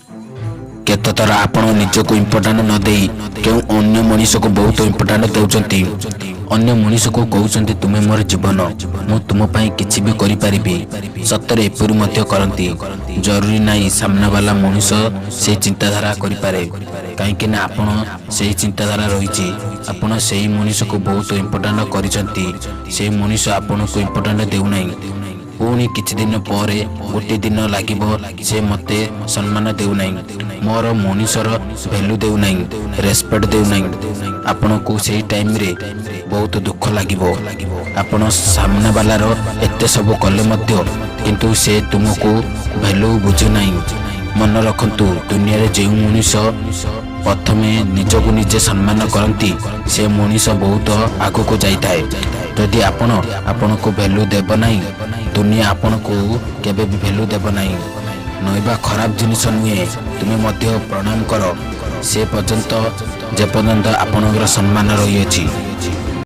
केतथर आपण निजको इम्पोर्टाट न दे क्यों अन्य मनीष को बहुत इम्पोर्टाट देउचंती। अन्य मनीष को कहउचंती तुमे मोर जीवन मु तुम पई किछि भी करि परिबी। सत्तरे एपरि मध्य करंती। जरूरी नाही सामना वाला मनीष से चिंताधारा करि पारे काहेकि ना आपण से चिंताधारा रहिछि। आपण सेही मनीष को बहुत इम्पोर्टाट करिसंती। से मनीष आपण को इम्पोर्टाट देउ नाही। पुणी किछि दिन परे गोटे दिन लागिबो से मते सम्मान देउ नाही। मोर मनीषर वैल्यू देउ नाही, रेस्पेक्ट देउ नाही। आपण को सेही टाइम रे बहुत दुख लागिबो। आपण सामने वाला रो एते सब कले मध्य किंतु से तुमको वैल्यू बुझु नाही। मन रखंतु दुनिया रे जे मनीष प्रथमे निजको निजे सम्मान करंती से मनीष बहुत आगु को जाई थाए। यदि आपण को वैल्यू देब नाही दुनिया आपण को केबे भी वैल्यू देब नाही। नइबा खराब जिनिस नुहे तुमे मध्य प्रणाम कर से पर्यंत जे पर्यंत आपणकर सम्मान रही अछि।